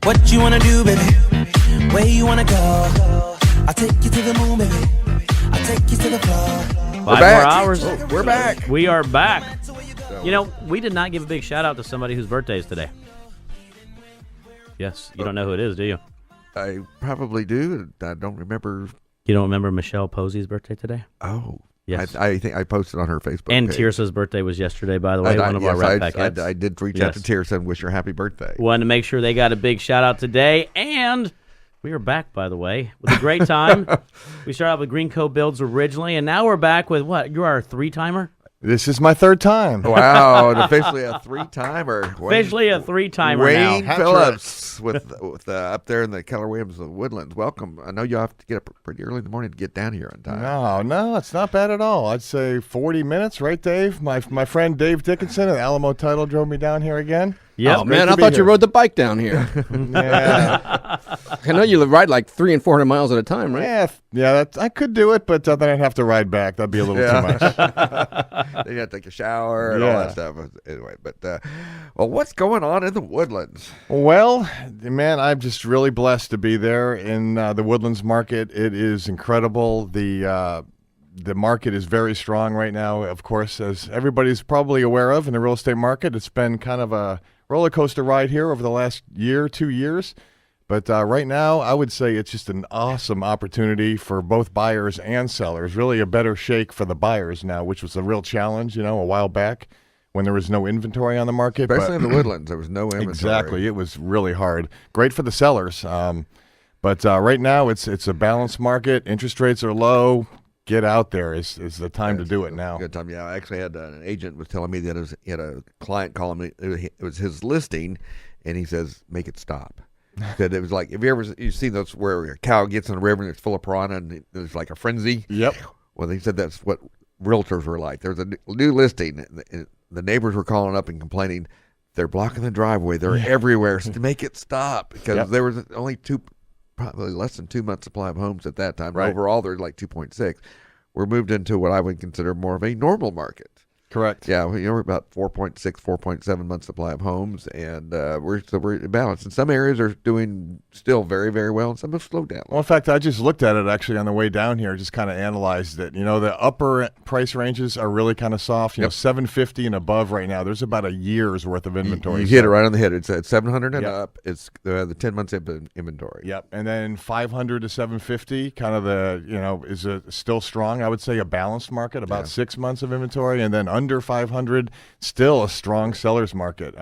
What you wanna do, baby? Where you wanna go? I'll take you to the moon, baby. I'll take you to the floor. 5 more hours. Oh, we're back. We are back. You know, we did not give a big shout out to somebody whose birthday is today. Yes, you don't know who it is, do you? I probably do. I don't remember. You don't remember Michelle Posey's birthday today? Oh, yes. I think I posted on her Facebook And page. Tirsa's birthday was yesterday, by the way. One of our Red Packets. I did reach out to Tirsa and wish her happy birthday. Wanted to make sure they got a big shout out today. And we are back, by the way, with a great time. We started out with Green Co. Builds originally, and now we're back with what? You're our three-timer? This is my third time. Wow, and officially a three-timer. Officially a three-timer Wayne now. Phillips with up there in the Keller Williams Woodlands. Welcome. I know you have to get up pretty early in the morning to get down here on time. No, it's not bad at all. I'd say 40 minutes, right, Dave? My friend Dave Dickinson at Alamo Title drove me down here again. Yep. Oh, man, I thought you rode the bike down here. Yeah, I know you ride like 300 and 400 miles at a time, right? yeah. I could do it, but then I'd have to ride back. That'd be a little too much. Then you have to take a shower and all that stuff. Anyway, but well, what's going on in the Woodlands? Well, man, I'm just really blessed to be there in the Woodlands market. It is incredible. The market is very strong right now. Of course, as everybody's probably aware of in the real estate market, it's been kind of a roller coaster ride here over the last 2 years. But right now, I would say it's just an awesome opportunity for both buyers and sellers. Really a better shake for the buyers now, which was a real challenge, a while back when there was no inventory on the market. Especially in the Woodlands, there was no inventory. Exactly. It was really hard. Great for the sellers. But right now, it's a balanced market. Interest rates are low. Get out there is the time to do it now. Good time. Yeah, I actually had an agent was telling me that he had a client calling me. It was his listing, and he says, "Make it stop." That it was like, have you seen those where a cow gets in the river and it's full of piranha and there's like a frenzy? Yep. Well, they said that's what realtors were like. There was a new listing, and the neighbors were calling up and complaining. They're blocking the driveway. They're everywhere. So make it stop because there was only probably less than 2 months supply of homes at that time. Right. Overall, there's like 2.6. We're moved into what I would consider more of a normal market. Correct. Yeah, we're about 4.6, 4.7 months supply of homes, and we're balanced. And some areas are doing still very, very well, and some have slowed down. Well, in fact, I just looked at it actually on the way down here, just kind of analyzed it. The upper price ranges are really kind of soft. $750 and above right now. There's about a year's worth of inventory. You hit it right on the head. It's at 700 and up. It's the 10 months inventory. Yep. And then 500 to 750, kind of is still strong. I would say a balanced market, about 6 months of inventory, and then under 500, still a strong seller's market.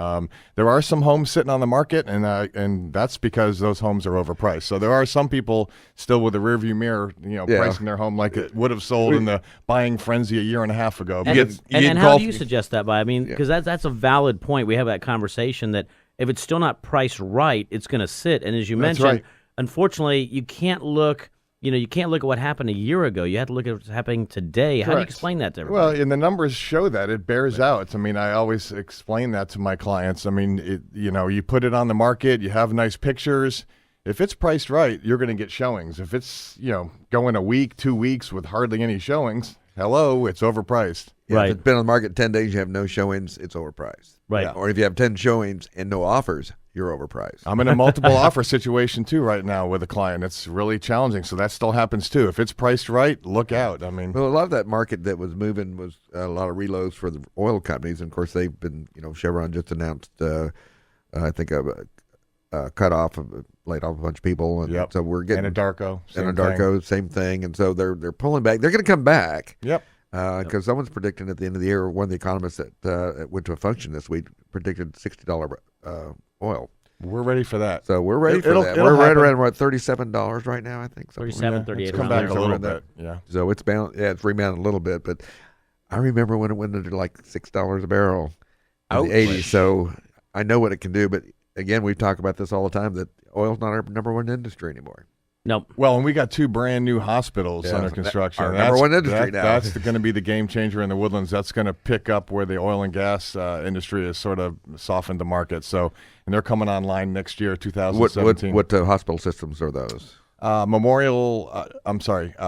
There are some homes sitting on the market, and that's because those homes are overpriced. So there are some people still with a rearview mirror, pricing their home like it would have sold in the buying frenzy a year and a half ago. And how do you suggest that, by? I mean, because that's a valid point. We have that conversation that if it's still not priced right, it's going to sit. And as you mentioned, unfortunately, you can't look. You can't look at what happened a year ago. You have to look at what's happening today. How do you explain that to everybody? Well, and the numbers show that. It bears out. I mean, I always explain that to my clients. I mean, you put it on the market, you have nice pictures. If it's priced right, you're going to get showings. If it's, going a week, 2 weeks with hardly any showings, it's overpriced. Yeah, if it's been on the market 10 days, you have no showings, it's overpriced. Right. Yeah. Or if you have 10 showings and no offers, you're overpriced. I'm in a multiple offer situation too right now with a client. It's really challenging. So that still happens too. If it's priced right, look out. I mean, well, a lot of that market that was moving was a lot of reloads for the oil companies. And of course, they've been, Chevron just announced, I think, a cutoff of laid off a bunch of people. And so we're getting Anadarko, same thing. And so they're pulling back. They're going to come back. Yep. Because someone's predicting at the end of the year, one of the economists that went to a function this week predicted $60 oil. We're ready for that. So we're ready for that. We're right around $37 right now, I think. 37, 38. It's come back a little bit. Yeah. So it's rebounded a little bit, but I remember when it went into like $6 a barrel in the 80s. So I know what it can do, but again, we talk about this all the time that oil's not our number one industry anymore. Nope. Well, and we got 2 brand new hospitals under construction. Our number one industry now. That's going to be the game changer in the Woodlands. That's going to pick up where the oil and gas industry has sort of softened the market. So, and they're coming online next year, 2017. What hospital systems are those?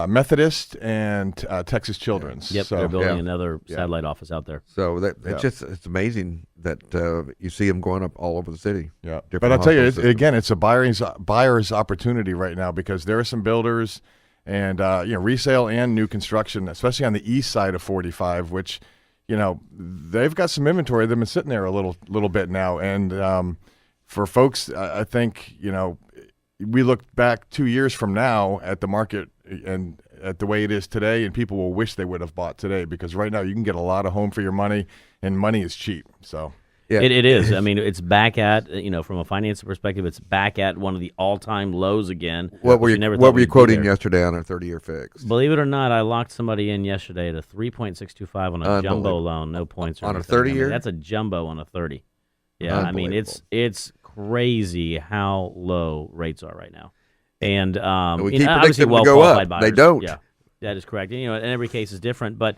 Methodist and Texas Children's. Yep, So, they're building another satellite office out there. So it's amazing that you see them going up all over the city. Yeah, Different but I'll tell you, hospital systems. it's a buyer's opportunity right now because there are some builders and resale and new construction, especially on the east side of 45, which they've got some inventory. They've been sitting there a little bit now, and for folks, I think we look back 2 years from now at the market and at the way it is today, and people will wish they would have bought today because right now you can get a lot of home for your money, and money is cheap. So. Yeah. It is. I mean, it's back at, from a financing perspective, it's back at one of the all-time lows again. What were you quoting yesterday on a 30-year fix? Believe it or not, I locked somebody in yesterday at a 3.625 on a jumbo loan, no points. On a 30-year? That's a jumbo on a 30. Yeah, I mean, it's crazy how low rates are right now. And we keep obviously predicting them to go well-qualified up. buyers. They don't. Yeah, that is correct. And, and every case is different. But,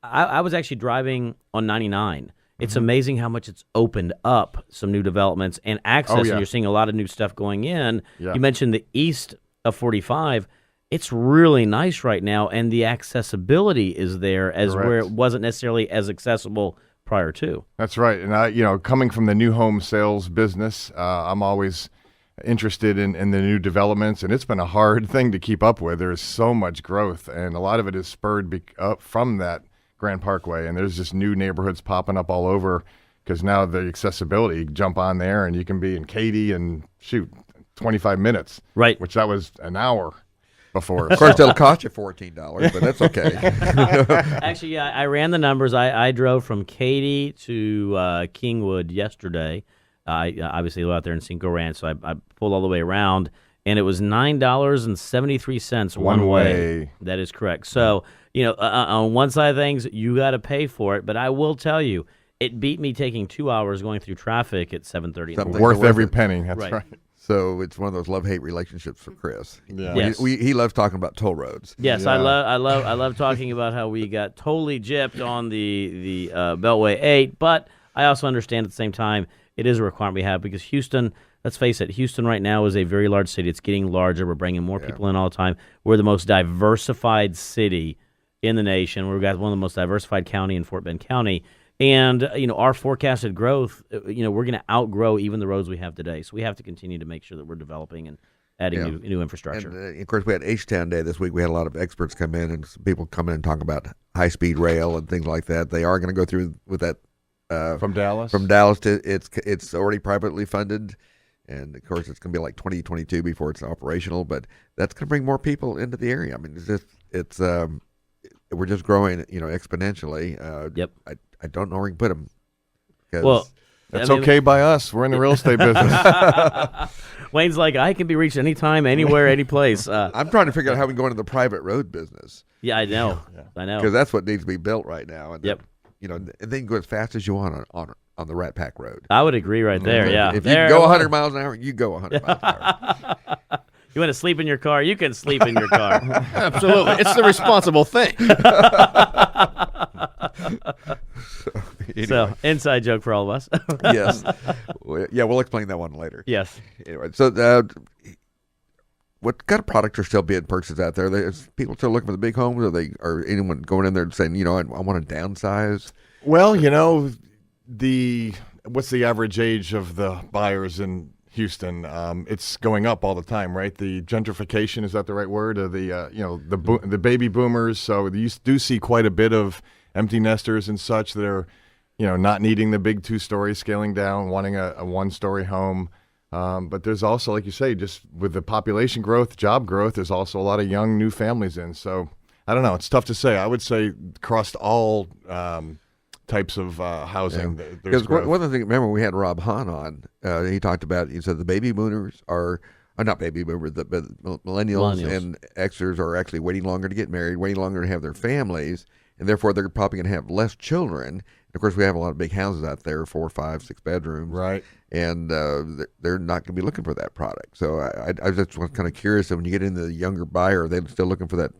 I was actually driving on 99. It's amazing how much it's opened up some new developments and access, and you're seeing a lot of new stuff going in. Yeah. You mentioned the east of 45. It's really nice right now, and the accessibility is there as where it wasn't necessarily as accessible prior to. That's right. And coming from the new home sales business, I'm always interested in the new developments, and it's been a hard thing to keep up with. There's so much growth, and a lot of it is spurred up from that Grand Parkway, and there's just new neighborhoods popping up all over because now the accessibility, you jump on there and you can be in Katy in 25 minutes, right? Which that was an hour before. Of course, it'll cost you $14, but that's okay. Actually, yeah, I ran the numbers. I drove from Katy to Kingwood yesterday. I obviously live out there in Cinco Ranch, so I pulled all the way around, and it was $9.73 one way. That is correct. So, on one side of things, you got to pay for it, but I will tell you, it beat me taking 2 hours going through traffic at 7:30. Worth every penny. That's right. So it's one of those love-hate relationships for Chris. Yeah. Yes. He loves talking about toll roads. Yes, I love talking about how we got totally gypped on the Beltway 8, but I also understand at the same time it is a requirement we have because Houston. Let's face it, Houston right now is a very large city. It's getting larger. We're bringing more people in all the time. We're the most diversified city in the nation. We've got one of the most diversified county in Fort Bend County. And, our forecasted growth, we're going to outgrow even the roads we have today. So we have to continue to make sure that we're developing and adding new infrastructure. And, of course, we had H-Town Day this week. We had a lot of experts come in and some people come in and talk about high-speed rail and things like that. They are going to go through with that. From Dallas? From Dallas to it's already privately funded. And, of course, it's going to be like 2022 before it's operational, but that's going to bring more people into the area. I mean, we're just growing, exponentially. Yep. I don't know where we can put them. Well, that's okay by us. We're in the real estate business. Wayne's like, I can be reached anytime, anywhere, any place. I'm trying to figure out how we can go into the private road business. Yeah, I know. I know. Because that's what needs to be built right now. And yep. And then go as fast as you want on the Rat Pack Road. I would agree right there, yeah. If you go 100 miles an hour, you go 100 miles an hour. You want to sleep in your car? You can sleep in your car. Absolutely. It's the responsible thing. So, inside joke for all of us. Yes. Yeah, we'll explain that one later. Yes. Anyway, so what kind of products are still being purchased out there? Is people still looking for the big homes? Or anyone going in there and saying, I want to downsize? Well, what's the average age of the buyers in Houston? It's going up all the time, right? The gentrification, is that the right word? Or the baby boomers. So you do see quite a bit of empty nesters and such that are, not needing the big 2-story, scaling down, wanting a 1-story home. But there's also, like you say, just with the population growth, job growth, there's also a lot of young new families in. So I don't know. It's tough to say. I would say across all types of housing. Yeah. Because one of the things, remember we had Rob Hahn on. He talked about, he said the baby boomers are not baby boomers, but millennials and Xers are actually waiting longer to get married, waiting longer to have their families, and therefore they're probably going to have less children. And of course, we have a lot of big houses out there, 4, 5, 6 bedrooms, right? And they're not going to be looking for that product. So I just was kind of curious that when you get into the younger buyer, are they still looking for that?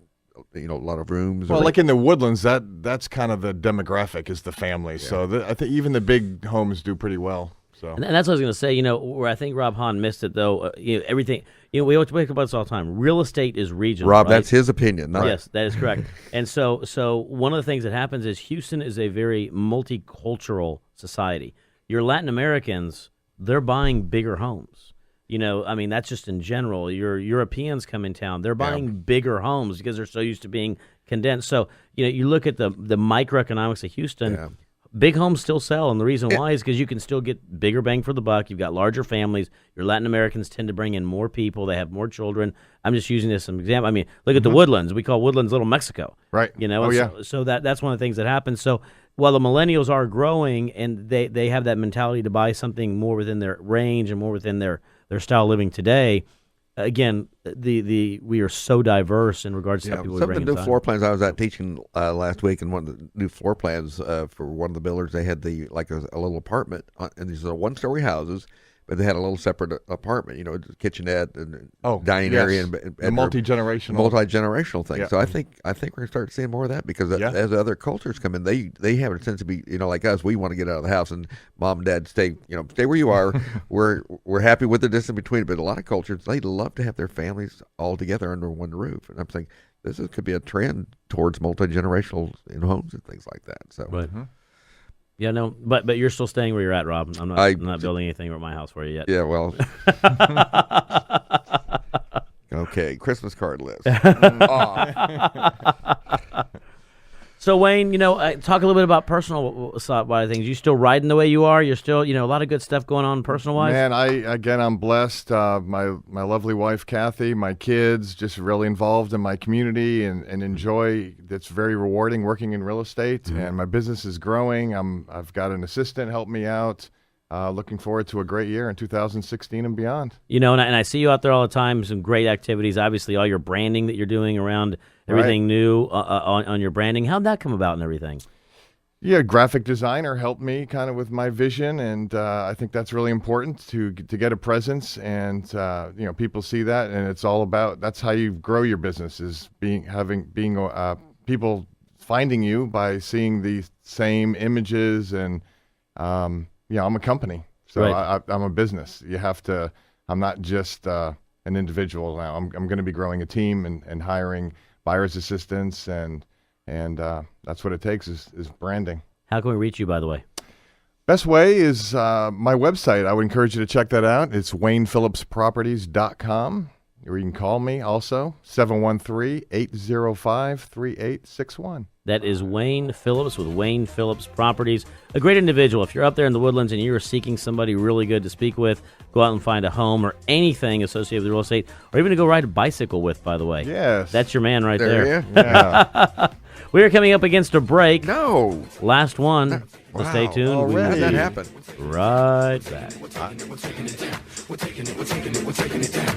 A lot of rooms. Well, like in the Woodlands, that's kind of the demographic is the family. Yeah. So I think even the big homes do pretty well. So, and that's what I was going to say. Where I think Rob Hahn missed it, though. Everything. We always talk about this all the time. Real estate is regional. Rob, right? that's his opinion. Yes, that is correct. And so one of the things that happens is Houston is a very multicultural society. Your Latin Americans, they're buying bigger homes. That's just in general. Your Europeans come in town, they're buying bigger homes because they're so used to being condensed. So, you look at the microeconomics of Houston, big homes still sell. And the reason why is because you can still get bigger bang for the buck. You've got larger families. Your Latin Americans tend to bring in more people. They have more children. I'm just using this as an example. Look at the Woodlands. We call Woodlands Little Mexico. Right. So that's one of the things that happens. So while the millennials are growing and they have that mentality to buy something more within their range and more within their style of living today, again, we are so diverse in regards to how people some bring of the new inside. floor plans I was out teaching last week, and one of the new floor plans for one of the builders, they had a little apartment, and these are one-story houses, but they had a little separate apartment, kitchenette and dining area and the multi-generational thing. Yeah. So I think we're gonna start seeing more of that because as other cultures come in, they have a tendency to be like us. We want to get out of the house, and mom and dad stay where you are. we're happy with the distance between it, but a lot of cultures they love to have their families all together under one roof. And I'm saying could be a trend towards multi-generational homes and things like that. So. Right. Yeah, no, but you're still staying where you're at, Rob. I'm not building anything at my house for you yet. Yeah, well. Okay, Christmas card list. So, Wayne, talk a little bit about personal side of things. You still riding the way you are? You're still, a lot of good stuff going on personal-wise? Man, I'm blessed. My lovely wife, Kathy, my kids, just really involved in my community and enjoy. It's very rewarding working in real estate, and my business is growing. I've got an assistant help me out. Looking forward to a great year in 2016 and beyond. And I see you out there all the time, some great activities. Obviously, all your branding that you're doing around everything new on your branding. How'd that come about and everything? Yeah, graphic designer helped me kind of with my vision, and I think that's really important to get a presence, and people see that, and it's all about that's how you grow your business is being people finding you by seeing the same images and. I'm a company, so right. I'm a business. You have to. I'm not just an individual now. I'm going to be growing a team and hiring buyer's assistants, and that's what it takes is branding. How can we reach you, by the way? Best way is my website. I would encourage you to check that out. It's WaynePhillipsProperties.com. Or you can call me also, 713-805-3861. That is Wayne Phillips with Wayne Phillips Properties. A great individual. If you're up there in the Woodlands and you are seeking somebody really good to speak with, go out and find a home or anything associated with real estate, or even to go ride a bicycle with, by the way. Yes. That's your man right there. Yeah. We are coming up against a break. No. Last one. So stay tuned. How'd that happen? Right back. We're taking it down.